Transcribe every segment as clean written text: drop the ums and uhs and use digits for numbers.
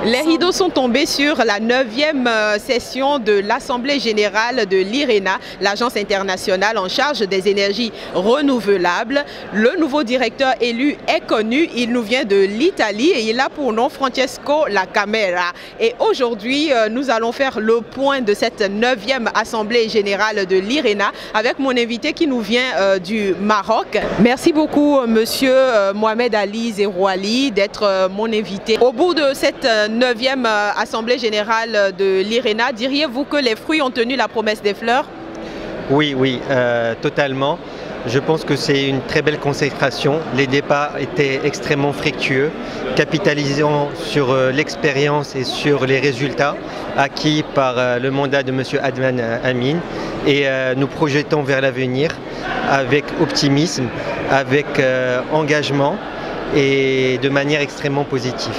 Les rideaux sont tombés sur la 9e session de l'Assemblée générale de l'IRENA, l'agence internationale en charge des énergies renouvelables. Le nouveau directeur élu est connu, il nous vient de l'Italie et il a pour nom Francesco La Camera. Et aujourd'hui, nous allons faire le point de cette 9e Assemblée générale de l'IRENA avec mon invité qui nous vient du Maroc. Merci beaucoup, monsieur Mohamed Ali Zerouali, d'être mon invité. Au bout de cette 9e Assemblée générale de l'IRENA, diriez-vous que les fruits ont tenu la promesse des fleurs? Oui, totalement. Je pense que c'est une très belle consécration. Les débats étaient extrêmement fructueux, capitalisant sur l'expérience et sur les résultats acquis par le mandat de M. Adnan Amin. Et nous projetons vers l'avenir avec optimisme, avec engagement et de manière extrêmement positive.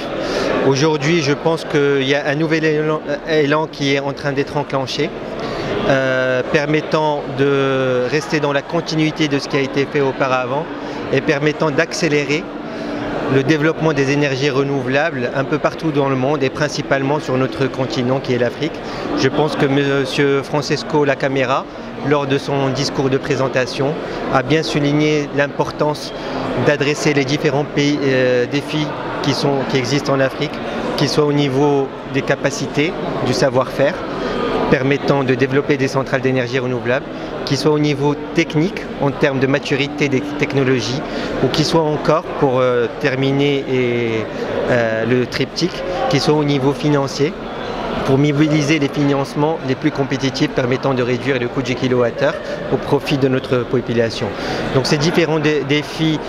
Aujourd'hui, je pense qu'il y a un nouvel élan qui est en train d'être enclenché, permettant de rester dans la continuité de ce qui a été fait auparavant et permettant d'accélérer le développement des énergies renouvelables un peu partout dans le monde et principalement sur notre continent qui est l'Afrique. Je pense que M. Francesco La Camera, lors de son discours de présentation, a bien souligné l'importance d'adresser les différents défis qui existent en Afrique, qu'ils soient au niveau des capacités, du savoir-faire, permettant de développer des centrales d'énergie renouvelables, qui soit au niveau technique, en termes de maturité des technologies, ou qui soit encore, pour terminer le triptyque, qui soit au niveau financier, pour mobiliser les financements les plus compétitifs permettant de réduire le coût du kilowattheure au profit de notre population. Donc ces différents défis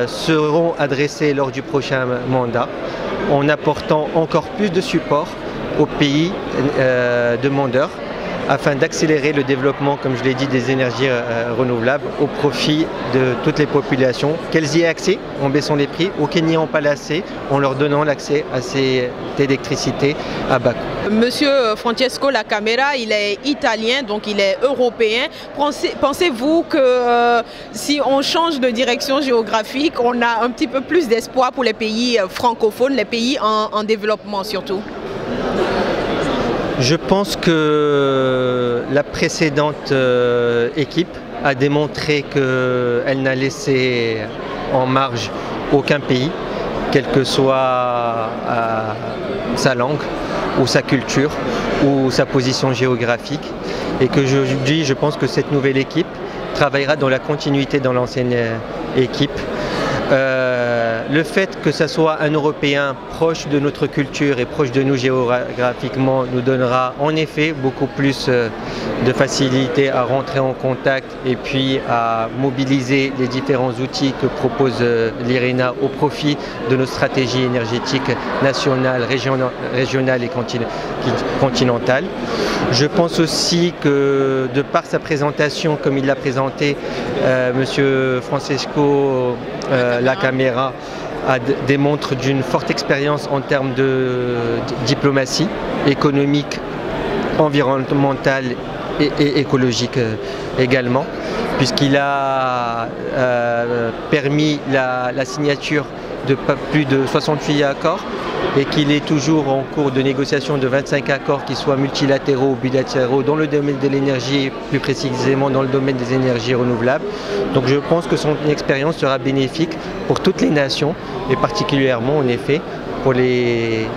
seront adressés lors du prochain mandat, en apportant encore plus de support aux pays demandeurs afin d'accélérer le développement, comme je l'ai dit, des énergies renouvelables au profit de toutes les populations, qu'elles y aient accès en baissant les prix ou qu'elles n'y ont pas l'accès en leur donnant l'accès à cette électricité à bas coût. Monsieur Francesco La Camera, il est italien, donc il est européen. Pensez-vous que si on change de direction géographique, on a un petit peu plus d'espoir pour les pays francophones, les pays en développement surtout? Je pense que la précédente équipe a démontré qu'elle n'a laissé en marge aucun pays, quelle que soit sa langue ou sa culture ou sa position géographique. Et qu'aujourd'hui, je pense que cette nouvelle équipe travaillera dans la continuité dans l'ancienne équipe. Le fait que ce soit un Européen proche de notre culture et proche de nous géographiquement nous donnera en effet beaucoup plus de facilité à rentrer en contact et puis à mobiliser les différents outils que propose l'IRENA au profit de nos stratégies énergétiques nationales, régionales et continentales. Je pense aussi que de par sa présentation, comme il l'a présenté, M. Francesco La Camera démontre d'une forte expérience en termes de diplomatie économique, environnementale et écologique également, puisqu'il a permis la signature de plus de 68 accords et qu'il est toujours en cours de négociation de 25 accords qui soient multilatéraux ou bilatéraux dans le domaine de l'énergie, plus précisément dans le domaine des énergies renouvelables. Donc je pense que son expérience sera bénéfique pour toutes les nations et particulièrement en effet pour les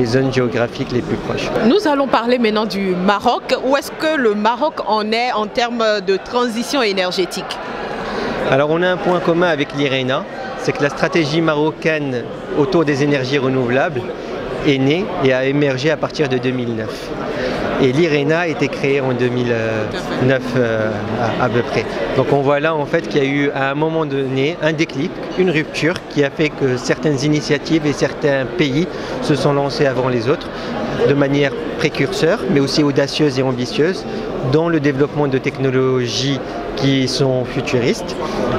zones géographiques les plus proches. Nous allons parler maintenant du Maroc. Où est-ce que le Maroc en est en termes de transition énergétique? Alors on a un point commun avec l'IRENA, c'est que la stratégie marocaine autour des énergies renouvelables est née et a émergé à partir de 2009. Et l'IRENA a été créée en 2009 à peu près. Donc on voit là en fait qu'il y a eu à un moment donné un déclic, une rupture qui a fait que certaines initiatives et certains pays se sont lancés avant les autres de manière précurseur mais aussi audacieuse et ambitieuse dans le développement de technologies qui sont futuristes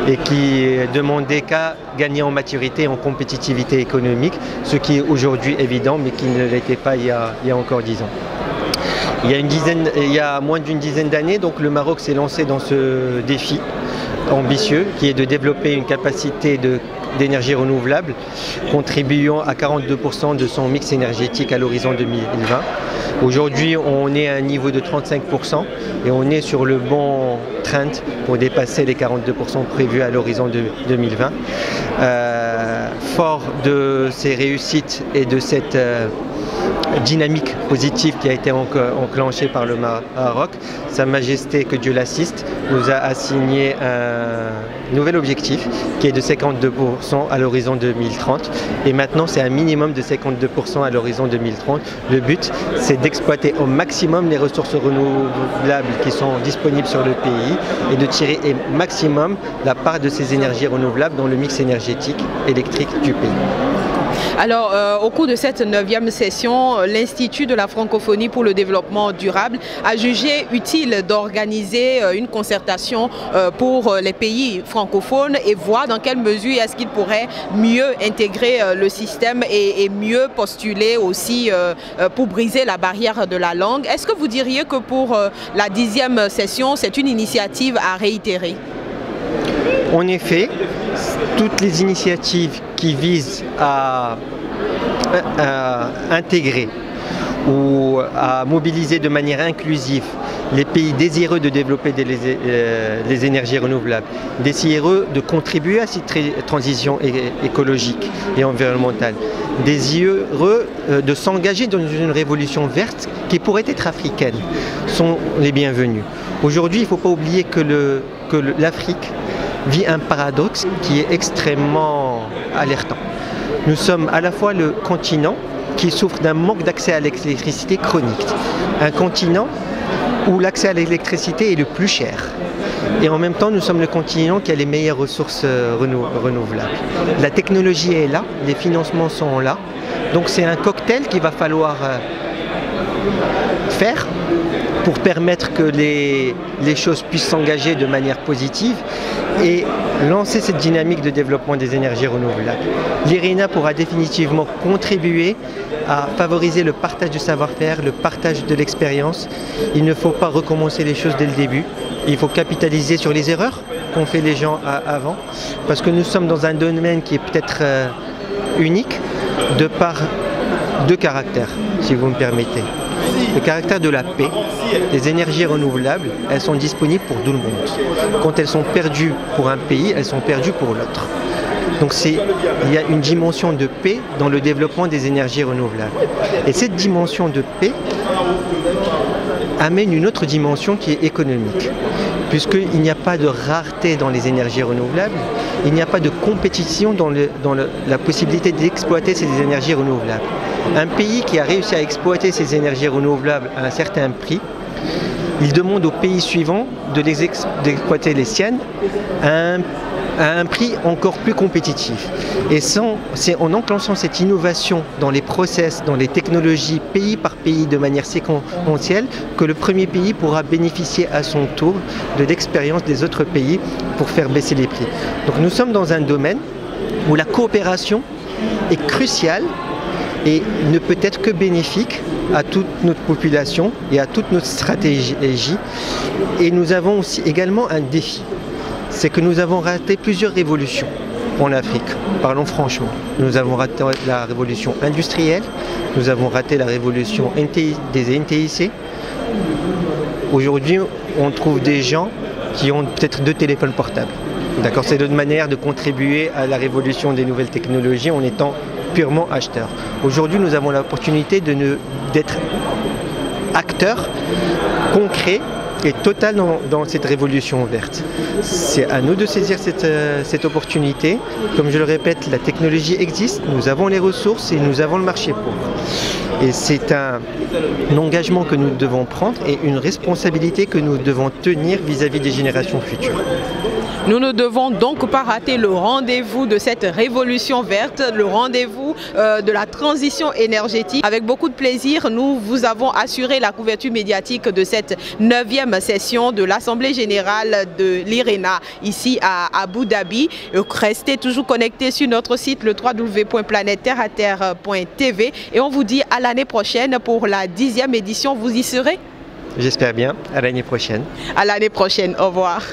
et qui demandaient qu'à gagner en maturité et en compétitivité économique, ce qui est aujourd'hui évident mais qui ne l'était pas il y a encore 10 ans. Il y a moins d'une dizaine d'années, donc le Maroc s'est lancé dans ce défi ambitieux qui est de développer une capacité de d'énergie renouvelable, contribuant à 42% de son mix énergétique à l'horizon 2020. Aujourd'hui, on est à un niveau de 35% et on est sur le bon train pour dépasser les 42% prévus à l'horizon 2020. Fort de ces réussites et de cette dynamique positive qui a été enclenchée par le Maroc, Sa Majesté, que Dieu l'assiste, nous a assigné un nouvel objectif qui est de 52% à l'horizon 2030. Et maintenant, c'est un minimum de 52% à l'horizon 2030. Le but, c'est d'exploiter au maximum les ressources renouvelables qui sont disponibles sur le pays et de tirer au maximum la part de ces énergies renouvelables dans le mix énergétique électrique du pays. Alors, au cours de cette 9e session, l'Institut de la francophonie pour le développement durable a jugé utile d'organiser une concertation pour les pays francophones et voir dans quelle mesure est-ce qu'ils pourraient mieux intégrer le système et mieux postuler aussi pour briser la barrière de la langue. Est-ce que vous diriez que pour la 10e session, c'est une initiative à réitérer? En effet, toutes les initiatives qui visent à intégrer ou à mobiliser de manière inclusive les pays désireux de développer les énergies renouvelables, désireux de contribuer à cette transition écologique et environnementale, désireux de s'engager dans une révolution verte qui pourrait être africaine, sont les bienvenus. Aujourd'hui, il ne faut pas oublier que l'Afrique vit un paradoxe qui est extrêmement alertant. Nous sommes à la fois le continent qui souffre d'un manque d'accès à l'électricité chronique, un continent où l'accès à l'électricité est le plus cher. Et en même temps, nous sommes le continent qui a les meilleures ressources renouvelables. La technologie est là, les financements sont là. Donc c'est un cocktail qu'il va falloir faire pour permettre que les choses puissent s'engager de manière positive et lancer cette dynamique de développement des énergies renouvelables. L'IRENA pourra définitivement contribuer à favoriser le partage du savoir-faire, le partage de l'expérience. Il ne faut pas recommencer les choses dès le début. Il faut capitaliser sur les erreurs qu'ont fait les gens avant, parce que nous sommes dans un domaine qui est peut-être unique de par deux caractères, si vous me permettez. Le caractère de la paix. Les énergies renouvelables, elles sont disponibles pour tout le monde. Quand elles sont perdues pour un pays, elles sont perdues pour l'autre. Donc il y a une dimension de paix dans le développement des énergies renouvelables. Et cette dimension de paix amène une autre dimension qui est économique. Puisqu'il n'y a pas de rareté dans les énergies renouvelables, il n'y a pas de compétition dans la possibilité d'exploiter ces énergies renouvelables. Un pays qui a réussi à exploiter ces énergies renouvelables à un certain prix, il demande au pays suivant d'exploiter les siennes à un prix encore plus compétitif. Et c'est en enclenchant cette innovation dans les process, dans les technologies, pays par pays, de manière séquentielle, que le premier pays pourra bénéficier à son tour de l'expérience des autres pays pour faire baisser les prix. Donc nous sommes dans un domaine où la coopération est cruciale et ne peut être que bénéfique à toute notre population et à toute notre stratégie. Et nous avons aussi également un défi. C'est que nous avons raté plusieurs révolutions en Afrique, parlons franchement. Nous avons raté la révolution industrielle, nous avons raté la révolution des NTIC. Aujourd'hui, on trouve des gens qui ont peut-être 2 téléphones portables. D'accord, c'est notre manière de contribuer à la révolution des nouvelles technologies en étant purement acheteurs. Aujourd'hui, nous avons l'opportunité d'être acteurs concrets et total dans cette révolution verte. C'est à nous de saisir cette opportunité. Comme je le répète, la technologie existe, nous avons les ressources et nous avons le marché pour. Et c'est un engagement que nous devons prendre et une responsabilité que nous devons tenir vis-à-vis des générations futures. Nous ne devons donc pas rater le rendez-vous de cette révolution verte, le rendez-vous de la transition énergétique. Avec beaucoup de plaisir, nous vous avons assuré la couverture médiatique de cette 9e session de l'Assemblée générale de l'IRENA ici à Abu Dhabi. Restez toujours connectés sur notre site le www.planète-terre-à-terre.tv et on vous dit à l'année prochaine pour la 10e édition. Vous y serez? J'espère bien. À l'année prochaine. À l'année prochaine. Au revoir.